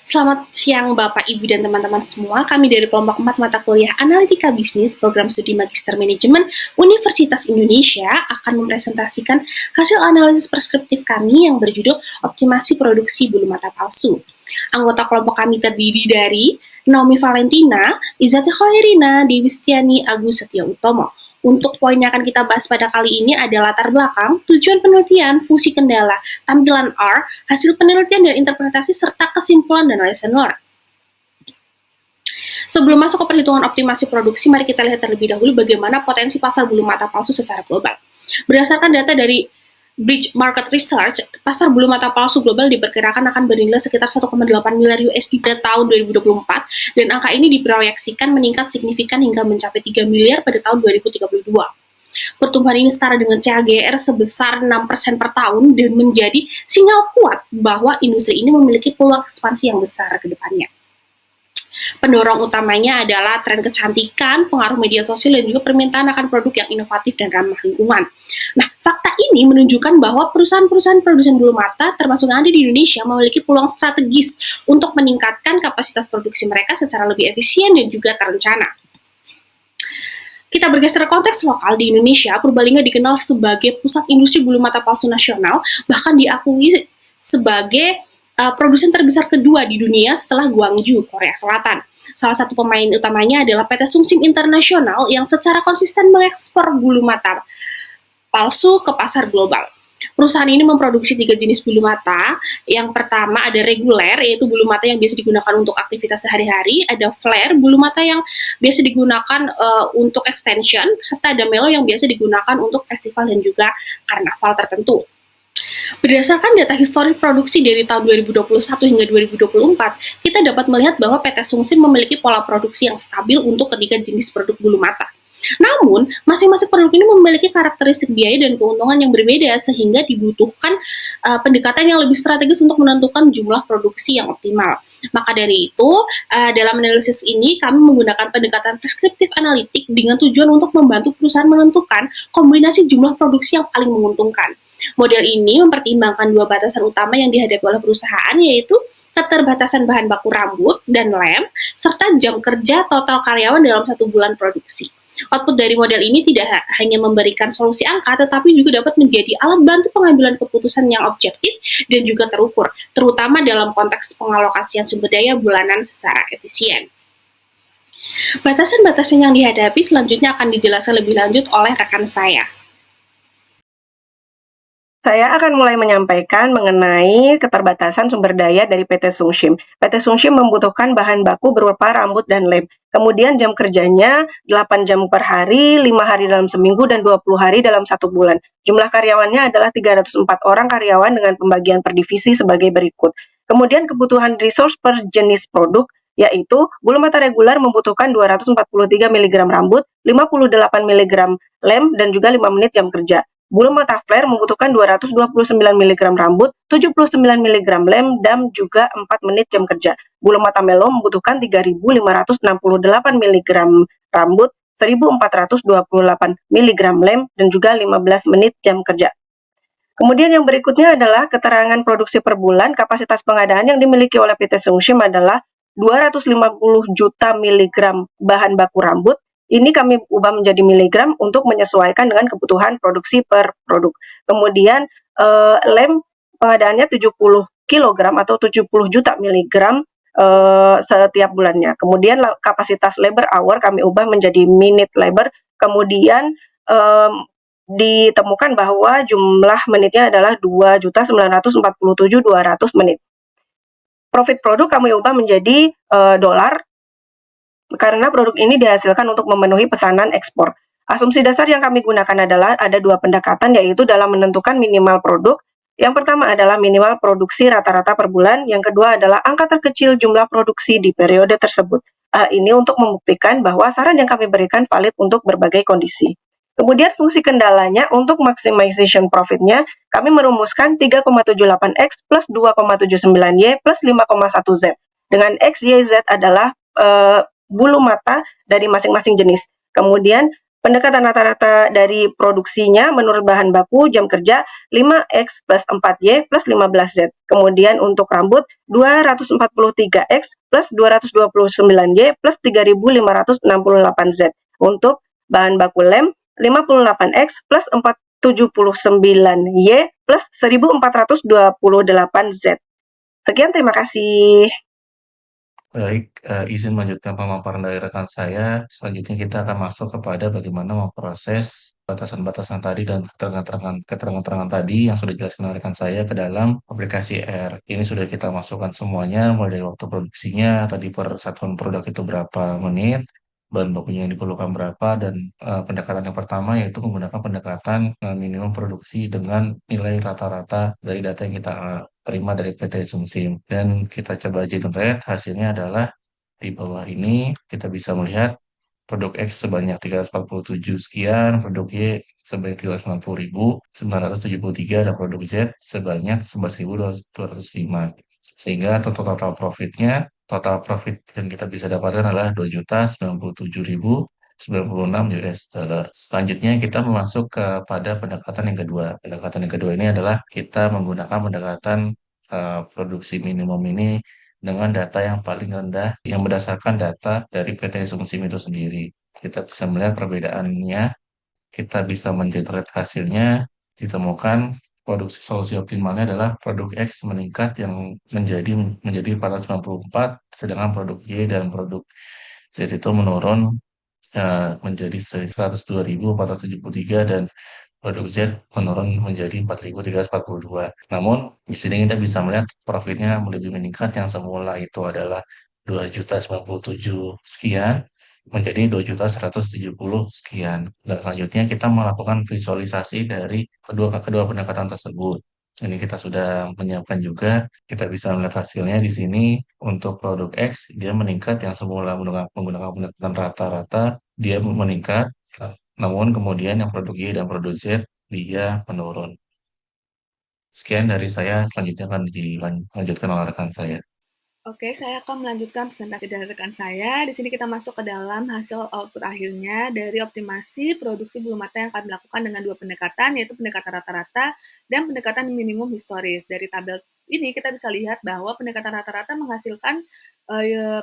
Selamat siang Bapak, Ibu, dan teman-teman semua. Kami dari kelompok 4 mata kuliah Analitika Bisnis, Program Studi Magister Manajemen Universitas Indonesia akan mempresentasikan hasil analisis preskriptif kami yang berjudul Optimasi Produksi Bulu Mata Palsu. Anggota kelompok kami terdiri dari Naomi Valentina, Izati Khairina, Dewi Setiani, Agus Setio Utomo. Untuk poin yang akan kita bahas pada kali ini adalah latar belakang, tujuan penelitian, fungsi kendala, tampilan R, hasil penelitian dan interpretasi, serta kesimpulan dan lesson learned. Sebelum masuk ke perhitungan optimasi produksi, mari kita lihat terlebih dahulu bagaimana potensi pasar bulu mata palsu secara global. Berdasarkan data dari Bridge Market Research, pasar bulu mata palsu global diperkirakan akan bernilai sekitar 1,8 miliar USD pada tahun 2024, dan angka ini diproyeksikan meningkat signifikan hingga mencapai 3 miliar pada tahun 2032. Pertumbuhan ini setara dengan CAGR sebesar 6% per tahun dan menjadi sinyal kuat bahwa industri ini memiliki peluang ekspansi yang besar ke depannya. Pendorong utamanya adalah tren kecantikan, pengaruh media sosial, dan juga permintaan akan produk yang inovatif dan ramah lingkungan. Nah, fakta ini menunjukkan bahwa perusahaan-perusahaan produsen bulu mata, termasuk yang ada di Indonesia, memiliki peluang strategis untuk meningkatkan kapasitas produksi mereka secara lebih efisien dan juga terencana. Kita bergeser ke konteks lokal di Indonesia, Purbalingga dikenal sebagai pusat industri bulu mata palsu nasional, bahkan diakui sebagai produsen terbesar kedua di dunia setelah Gwangju, Korea Selatan. Salah satu pemain utamanya adalah PT Sungsim Internasional yang secara konsisten mengekspor bulu mata palsu ke pasar global. Perusahaan ini memproduksi 3 jenis bulu mata. Yang pertama ada reguler, yaitu bulu mata yang biasa digunakan untuk aktivitas sehari-hari. Ada flare, bulu mata yang biasa digunakan untuk extension. Serta ada melo yang biasa digunakan untuk festival dan juga karnaval tertentu. Berdasarkan data histori produksi dari tahun 2021 hingga 2024, kita dapat melihat bahwa PT Sungsim memiliki pola produksi yang stabil untuk ketiga jenis produk bulu mata. Namun, masing-masing produk ini memiliki karakteristik biaya dan keuntungan yang berbeda sehingga dibutuhkan pendekatan yang lebih strategis untuk menentukan jumlah produksi yang optimal. Maka dari itu, dalam analisis ini kami menggunakan pendekatan preskriptif analitik dengan tujuan untuk membantu perusahaan menentukan kombinasi jumlah produksi yang paling menguntungkan. Model ini mempertimbangkan dua batasan utama yang dihadapi oleh perusahaan, yaitu keterbatasan bahan baku rambut dan lem, serta jam kerja total karyawan dalam 1 bulan produksi. Output dari model ini tidak hanya memberikan solusi angka, tetapi juga dapat menjadi alat bantu pengambilan keputusan yang objektif dan juga terukur, terutama dalam konteks pengalokasian sumber daya bulanan secara efisien. Batasan-batasan yang dihadapi selanjutnya akan dijelaskan lebih lanjut oleh rekan saya. Saya akan mulai menyampaikan mengenai keterbatasan sumber daya dari PT Sungsim. PT Sungsim membutuhkan bahan baku berupa rambut dan lem. Kemudian jam kerjanya 8 jam per hari, 5 hari dalam seminggu, dan 20 hari dalam 1 bulan. Jumlah karyawannya adalah 304 orang karyawan dengan pembagian per divisi sebagai berikut. Kemudian kebutuhan resource per jenis produk, yaitu bulu mata reguler membutuhkan 243 mg rambut, 58 mg lem, dan juga 5 menit jam kerja. Bulu mata flare membutuhkan 229 mg rambut, 79 mg lem, dan juga 4 menit jam kerja. Bulu mata melo membutuhkan 3.568 mg rambut, 1.428 mg lem, dan juga 15 menit jam kerja. Kemudian yang berikutnya adalah keterangan produksi per bulan. Kapasitas pengadaan yang dimiliki oleh PT Sungsim adalah 250 juta miligram bahan baku rambut. Ini kami ubah menjadi miligram untuk menyesuaikan dengan kebutuhan produksi per produk. Kemudian lem pengadaannya 70 kg atau 70 juta miligram setiap bulannya. Kemudian kapasitas labor hour kami ubah menjadi minute labor. Kemudian ditemukan bahwa jumlah menitnya adalah 2.947.200 menit. Profit produk kami ubah menjadi dolar karena produk ini dihasilkan untuk memenuhi pesanan ekspor. Asumsi dasar yang kami gunakan adalah ada 2 pendekatan, yaitu dalam menentukan minimal produk. Yang pertama adalah minimal produksi rata-rata per bulan, yang kedua adalah angka terkecil jumlah produksi di periode tersebut. Ini untuk membuktikan bahwa saran yang kami berikan valid untuk berbagai kondisi. Kemudian fungsi kendalanya untuk maximization profit-nya, kami merumuskan 3,78X plus 2,79Y plus 5,1Z. Dengan X, Y, Z adalah bulu mata dari masing-masing jenis. Kemudian Pendekatan rata-rata dari produksinya menurut bahan baku jam kerja 5X plus 4Y plus 15Z. Kemudian untuk rambut 243X plus 229Y plus 3568Z. Untuk bahan baku lem 58X plus 479Y plus 1428Z. Sekian, terima kasih. Baik, izin melanjutkan pemaparan dari rekan saya. Selanjutnya kita akan masuk kepada bagaimana memproses batasan-batasan tadi dan keterangan-keterangan tadi yang sudah dijelaskan oleh rekan saya ke dalam aplikasi R. Ini sudah kita masukkan semuanya, mulai dari waktu produksinya, tadi per satuan produk itu berapa menit, bahan bakunya yang diperlukan berapa, dan pendekatan yang pertama yaitu menggunakan pendekatan minimum produksi dengan nilai rata-rata dari data yang kita terima dari PT Sumsim. Dan kita coba generate, hasilnya adalah di bawah ini kita bisa melihat produk X sebanyak 347 sekian, produk Y sebanyak 360.973, dan produk Z sebanyak 11.205. Sehingga total total profit yang kita bisa dapatkan adalah 2.097.096 US dollar. Selanjutnya kita masuk kepada pendekatan yang kedua. Pendekatan yang kedua ini adalah kita menggunakan pendekatan produksi minimum ini dengan data yang paling rendah yang berdasarkan data dari PT Sumsim itu sendiri. Kita bisa melihat perbedaannya, kita bisa mengenerate hasilnya, ditemukan produksi solusi optimalnya adalah produk X meningkat yang menjadi 494, sedangkan produk Y dan produk Z itu menurun menjadi 102.473, dan produk Z menurun menjadi 4.342. Namun, di sini kita bisa melihat profitnya lebih meningkat, yang semula itu adalah 2.097 sekian menjadi 2.170 sekian. Dan selanjutnya kita melakukan visualisasi dari kedua kedua pendekatan tersebut. Ini kita sudah menyiapkan juga. Kita bisa melihat hasilnya di sini. Untuk produk X, dia meningkat, yang semula menggunakan pendekatan rata-rata, dia meningkat. Namun kemudian yang produk Y dan produk Z dia menurun. Sekian dari saya, selanjutnya akan dilanjutkan oleh rekan saya. Oke, saya akan melanjutkan presentasi dari rekan saya. Di sini kita masuk ke dalam hasil output akhirnya dari optimasi produksi bulu mata yang akan dilakukan dengan dua pendekatan, yaitu pendekatan rata-rata dan pendekatan minimum historis. Dari tabel ini kita bisa lihat bahwa pendekatan rata-rata menghasilkan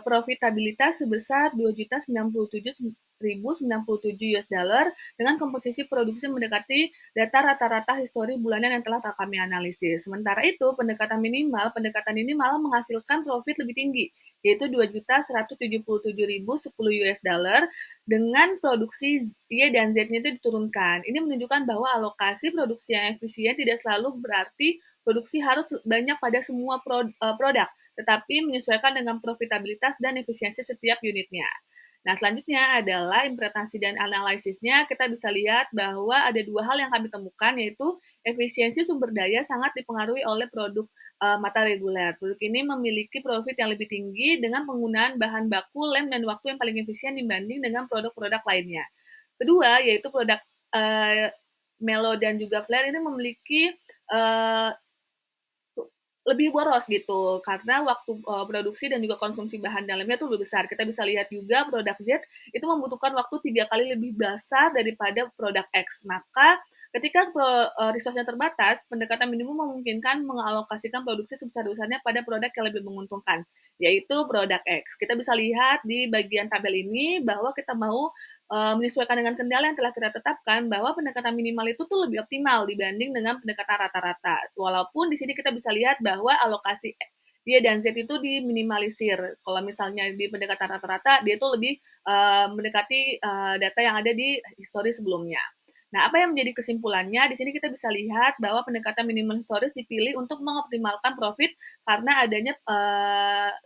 profitabilitas sebesar 2.097.097 US dollar dengan komposisi produksi mendekati data rata-rata histori bulanan yang telah kami analisis. Sementara itu, pendekatan ini malah menghasilkan profit lebih tinggi, yaitu 2.177.010 US dollar dengan produksi Y dan Z-nya itu diturunkan. Ini menunjukkan bahwa alokasi produksi yang efisien tidak selalu berarti produksi harus banyak pada semua produk, tetapi menyesuaikan dengan profitabilitas dan efisiensi setiap unitnya. Nah, selanjutnya adalah interpretasi dan analisisnya. Kita bisa lihat bahwa ada dua hal yang kami temukan, yaitu efisiensi sumber daya sangat dipengaruhi oleh produk mata reguler. Produk ini memiliki profit yang lebih tinggi dengan penggunaan bahan baku, lem, dan waktu yang paling efisien dibanding dengan produk-produk lainnya. Kedua, yaitu produk Melo dan juga Flare ini memiliki lebih boros gitu karena waktu produksi dan juga konsumsi bahan dalamnya tuh lebih besar. Kita bisa lihat juga produk Z itu membutuhkan waktu 3 kali lebih besar daripada produk X. Maka ketika resource-nya terbatas, pendekatan minimum memungkinkan mengalokasikan produksi sebesar-besarnya pada produk yang lebih menguntungkan, yaitu produk X. Kita bisa lihat di bagian tabel ini bahwa kita mau menyesuaikan dengan kendala yang telah kita tetapkan bahwa pendekatan minimal itu tuh lebih optimal dibanding dengan pendekatan rata-rata. Walaupun di sini kita bisa lihat bahwa alokasi Y dan Z itu diminimalisir. Kalau misalnya di pendekatan rata-rata, dia itu lebih mendekati data yang ada di histori sebelumnya. Nah, apa yang menjadi kesimpulannya? Di sini kita bisa lihat bahwa pendekatan minimum historis dipilih untuk mengoptimalkan profit karena adanya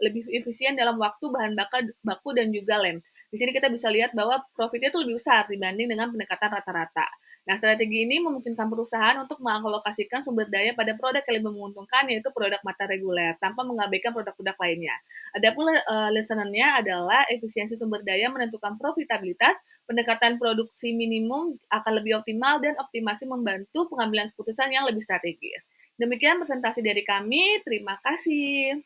lebih efisien dalam waktu bahan baku dan juga lem. Di sini kita bisa lihat bahwa profitnya itu lebih besar dibanding dengan pendekatan rata-rata. Nah, strategi ini memungkinkan perusahaan untuk mengalokasikan sumber daya pada produk yang lebih menguntungkan, yaitu produk mata reguler, tanpa mengabaikan produk-produk lainnya. Adapun lesson-nya adalah efisiensi sumber daya menentukan profitabilitas, pendekatan produksi minimum akan lebih optimal, dan optimasi membantu pengambilan keputusan yang lebih strategis. Demikian presentasi dari kami, terima kasih.